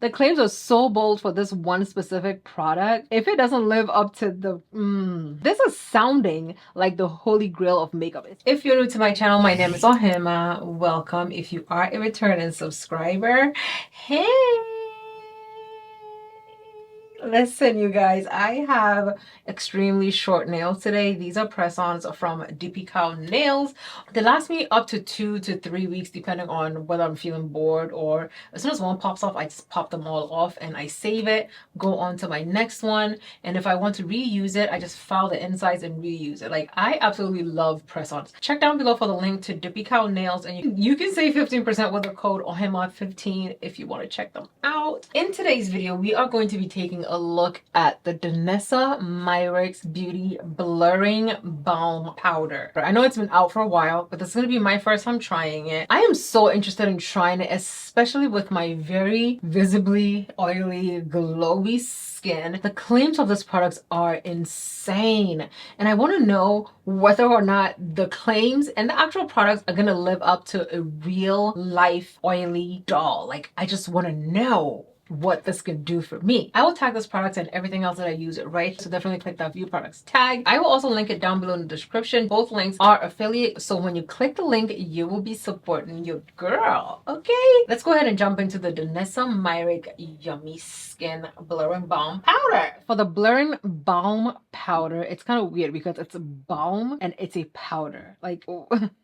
The claims are so bold for this one specific product. If it doesn't live up to the this is sounding like the holy grail of makeup. If you're new to my channel, my name is Ohemaa. Welcome. If you are a returning subscriber, hey. Listen, you guys, I have extremely short nails today. These are press-ons from Nails. They last me up to 2 to 3 weeks, depending on whether I'm feeling bored, or as soon as one pops off, I just pop them all off and I save it, go on to my next one. And if I want to reuse it, I just file the insides and reuse it. Like, I absolutely love press-ons. Check down below for the link to Nails, and you can save 15% with the code Ohemaa15 if you want to check them out. In today's video, we are going to be taking a look at the Listeeennnn Beauty Blurring Balm Powder. I know it's been out for a while, but this is going to be my first time trying it. I am so interested in trying it, especially with my very visibly oily, glowy skin. The claims of this product are insane, and I want to know whether or not the claims and the actual products are going to live up to a real life oily doll. Like, I just want to know what this can do for me. I will tag this product and everything else that I use it, right? So definitely click that view products tag. I will also link it down below in the description. Both links are affiliate, so when you click the link, you will be supporting your girl. Okay, let's go ahead and jump into the Listeeennnn Yummy Skin Blurring Balm Powder. For the Blurring Balm Powder, it's kind of weird because it's a balm and it's a powder. Like,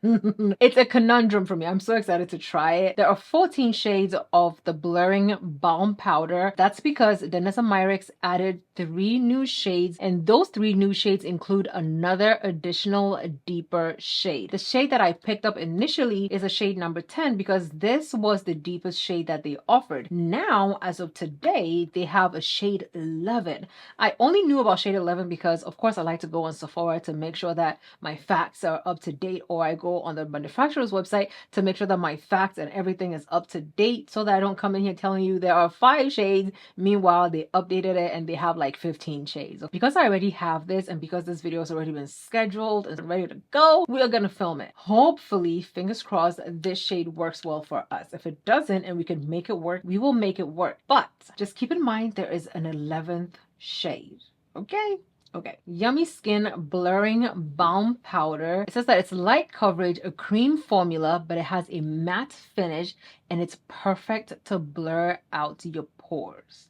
it's a conundrum for me. I'm so excited to try it. There are 14 shades of the Blurring Balm Powder. That's because Listeeennnn added 3 new shades, and those 3 new shades include another additional deeper shade. The shade that I picked up initially is a shade number 10 because this was the deepest shade that they offered. Now, as of today, they have a shade 11. I only knew about shade 11 because, of course, I like to go on Sephora to make sure that my facts are up to date, or I go on the manufacturer's website to make sure that my facts and everything is up to date, so that I don't come in here telling you there are 5 shades. Meanwhile, they updated it and they have like 15 shades. Because I already have this, and because this video has already been scheduled and ready to go, we are gonna film it. Hopefully, fingers crossed, this shade works well for us. If it doesn't and we can make it work, we will make it work. But just keep in mind there is an 11th shade. Okay? Okay, Yummy Skin Blurring Balm Powder. It says that it's light coverage, a cream formula, but it has a matte finish, and it's perfect to blur out your pores.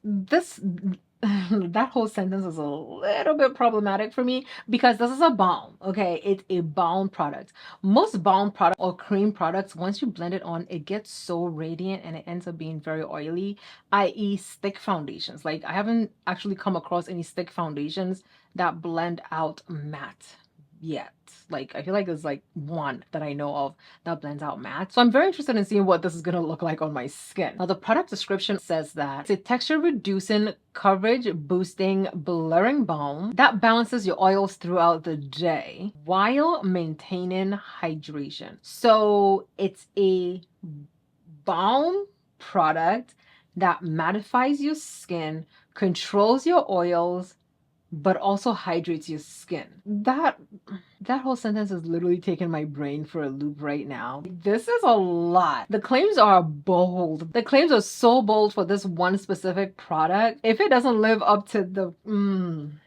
That whole sentence is a little bit problematic for me because this is a balm, okay? It's a balm product. Most balm product or cream products, once you blend it on, it gets so radiant and it ends up being very oily, i.e. stick foundations. Like, I haven't actually come across any stick foundations that blend out matte yet. Like, I feel like there's like one that I know of that blends out matte. So I'm very interested in seeing what this is gonna look like on my skin. Now, the product description says that it's a texture reducing, coverage boosting, blurring balm that balances your oils throughout the day while maintaining hydration. So it's a balm product that mattifies your skin, controls your oils, but also hydrates your skin. That whole sentence is literally taking my brain for a loop right now. This is a lot. The claims are bold. The claims are so bold for this one specific product. If it doesn't live up to the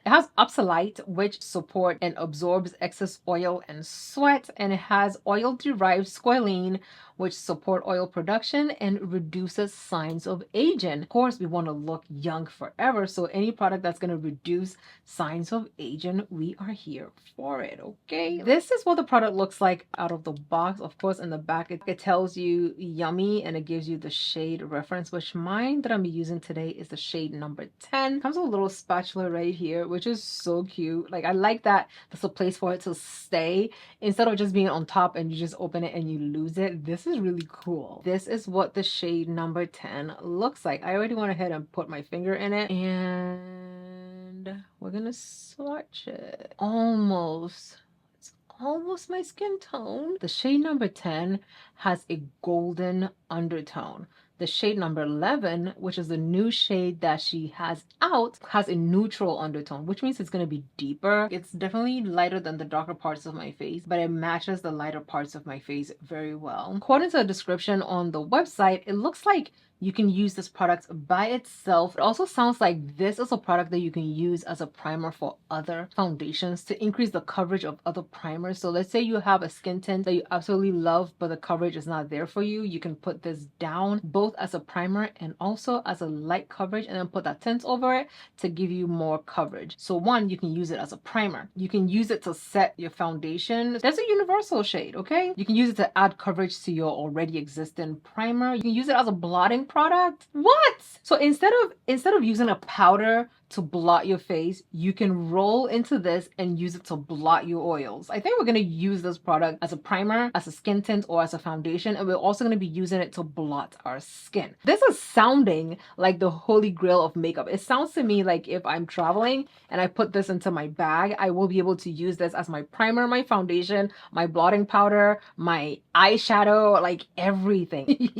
it has oxalate, which support and absorbs excess oil and sweat, and it has oil-derived squalene, which support oil production and reduces signs of aging. Of course, we want to look young forever, so any product that's going to reduce signs of aging, we are here for it, okay? This is what the product looks like out of the box. Of course, in the back, it tells you yummy, and it gives you the shade reference, which mine that I'm using today is the shade number 10. Comes with a little spatula right here, which is so cute. Like, I like that there's a place for it to stay instead of just being on top and you just open it and you lose it. This is really cool. This is what the shade number 10 looks like. I already went ahead and put my finger in it, and we're gonna swatch it. It's almost my skin tone. The shade number 10 has a golden undertone. The shade number 11, which is the new shade that she has out, has a neutral undertone, which means it's going to be deeper. It's definitely lighter than the darker parts of my face, but it matches the lighter parts of my face very well. According to the description on the website, it looks like You can use this product by itself. It also sounds like this is a product that you can use as a primer for other foundations to increase the coverage of other primers. So let's say you have a skin tint that you absolutely love, but the coverage is not there for you. You can put this down both as a primer and also as a light coverage, and then put that tint over it to give you more coverage. So one, you can use it as a primer. You can use it to set your foundation. There's a universal shade, okay? You can use it to add coverage to your already existing primer. You can use it as a blotting product. What? So instead of using a powder to blot your face, you can roll into this and use it to blot your oils. I think we're going to use this product as a primer, as a skin tint, or as a foundation, and we're also going to be using it to blot our skin. This is sounding like the holy grail of makeup. It sounds to me like if I'm traveling and I put this into my bag, I will be able to use this as my primer, my foundation, my blotting powder, my eyeshadow, like everything.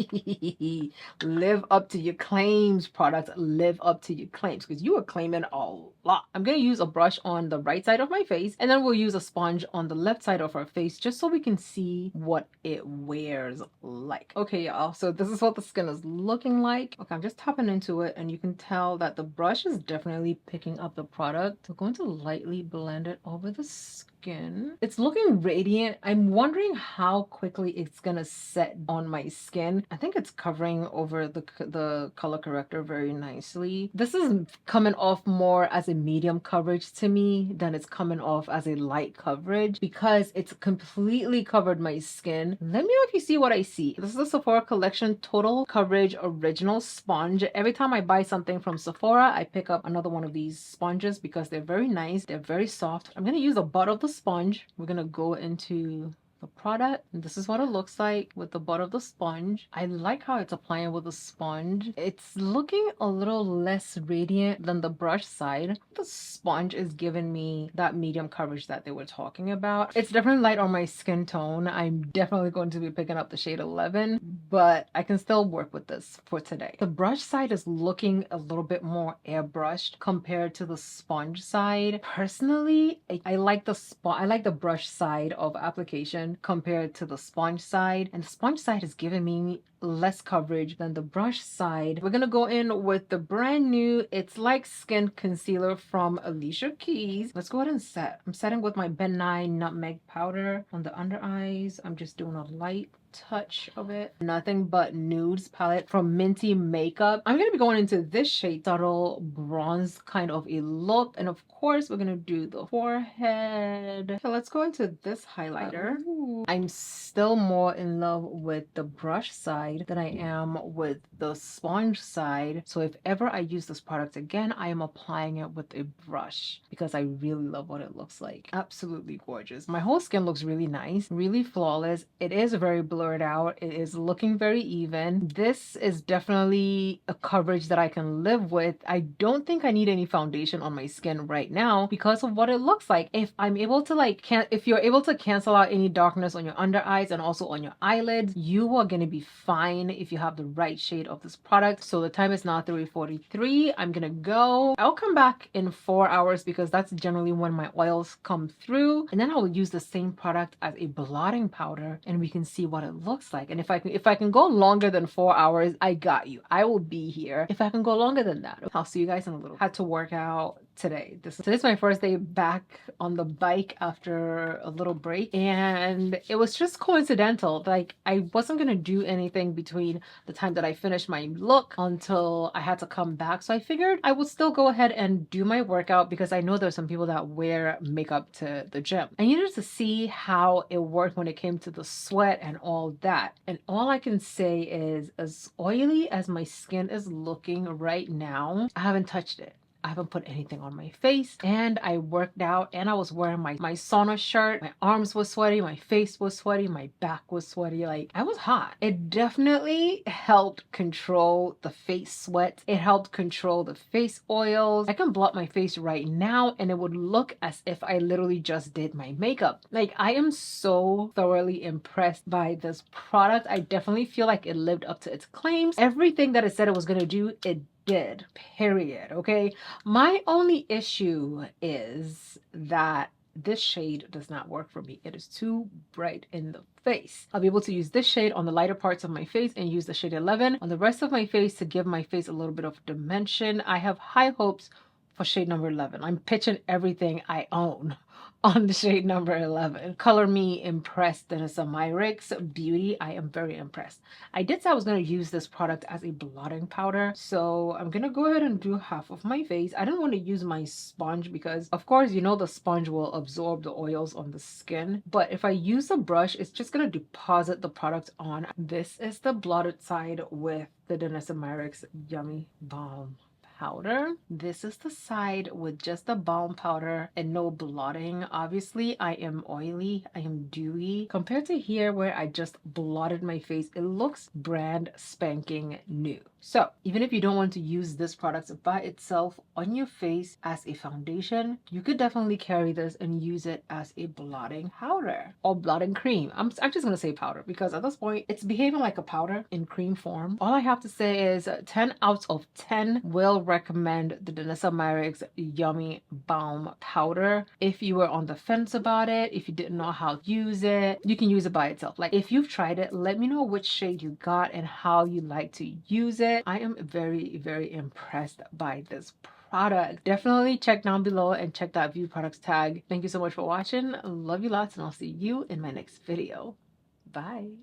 Live up to your claims, products. Live up to your claims, because you are claiming a lot. I'm going to use a brush on the right side of my face, and then we'll use a sponge on the left side of our face just so we can see what it wears like. Okay, y'all, so this is what the skin is looking like. Okay, I'm just tapping into it, and you can tell that the brush is definitely picking up the product. We're going to lightly blend it over the skin. It's looking radiant. I'm wondering how quickly it's gonna set on my skin. I think it's covering over the color corrector very nicely. This is coming off more as a medium coverage to me than it's coming off as a light coverage, because it's completely covered my skin. Let me know if you see what I see. This is the Sephora Collection Total Coverage Original Sponge. Every time I buy something from Sephora, I pick up another one of these sponges because they're very nice. They're very soft. I'm gonna use the butt of the sponge. We're gonna go into the product, and this is what it looks like with the butt of the sponge. I like how it's applying with the sponge. It's looking a little less radiant than the brush side. The sponge is giving me that medium coverage that they were talking about. It's definitely light on my skin tone. I'm definitely going to be picking up the shade 11, but I can still work with this for today. The brush side is looking a little bit more airbrushed compared to the sponge side. Personally, I like the brush side of application compared to the sponge side, and the sponge side is giving me less coverage than the brush side. We're gonna go in with the brand new It's Like Skin concealer from Alicia Keys. Let's go ahead and set. I'm setting with my Benign Nutmeg powder on the under eyes. I'm just doing a light touch of it. Nothing But Nudes palette from Minty Makeup. I'm gonna be going into this shade, subtle bronze kind of a look, and of course we're gonna do the forehead. So let's go into this highlighter. Ooh. I'm still more in love with the brush side than I am with the sponge side, so if ever I use this product again, I am applying it with a brush because I really love what it looks like. Absolutely gorgeous. My whole skin looks really nice, really flawless. It is very blurred out. It is looking very even. This is definitely a coverage that I can live with. I don't think I need any foundation on my skin right now because of what it looks like. If I'm able to if you're able to cancel out any darkness on your under eyes and also on your eyelids, you are going to be fine if you have the right shade of this product. So the time is now 3:43. I'm gonna go. I'll come back in 4 hours because that's generally when my oils come through, and then I will use the same product as a blotting powder and we can see what it looks like. And if I can go longer than 4 hours, I got you. I will be here. If I can go longer than that, I'll see you guys in a little. Had to work out today. Today's my first day back on the bike after a little break, and it was just coincidental. Like, I wasn't gonna do anything between the time that I finished my look until I had to come back, so I figured I would still go ahead and do my workout because I know there's some people that wear makeup to the gym. I needed to see how it worked when it came to the sweat and all that, and all I can say is, as oily as my skin is looking right now, I haven't touched it. I haven't put anything on my face, and I worked out, and I was wearing my sauna shirt. My arms were sweaty, my face was sweaty, my back was sweaty. Like, I was hot. It definitely helped control the face sweat. It helped control the face oils. I can blot my face right now and it would look as if I literally just did my makeup. Like, I am so thoroughly impressed by this product. I definitely feel like it lived up to its claims. Everything that it said it was gonna do, it did, period. Okay, my only issue is that this shade does not work for me. It is too bright in the face. I'll be able to use this shade on the lighter parts of my face and use the shade 11 on the rest of my face to give my face a little bit of dimension. I have high hopes for shade number 11. I'm pitching everything I own on the shade number 11. Color Me impressed Denisa Myricks Beauty. I am very impressed. I did say I was going to use this product as a blotting powder, so I'm going to go ahead and do half of my face. I don't want to use my sponge because, of course, you know the sponge will absorb the oils on the skin, but if I use a brush, it's just going to deposit the product on. This is the blotted side with the Denisa Myricks Yummy Balm powder. This is the side with just the balm powder and no blotting. Obviously, I am oily, I am dewy. Compared to here where I just blotted my face, it looks brand spanking new. So even if you don't want to use this product by itself on your face as a foundation, you could definitely carry this and use it as a blotting powder or blotting cream. I'm just going to say powder because at this point it's behaving like a powder in cream form. All I have to say is 10 out of 10 will recommend the Denisa Myricks Yummy Balm powder. If you were on the fence about it, if you didn't know how to use it, you can use it by itself. Like if you've tried it, let me know which shade you got and how you like to use it. I am very, very impressed by this product. Definitely check down below and check that view products tag. Thank you so much for watching. Love you lots and I'll see you in my next video. Bye.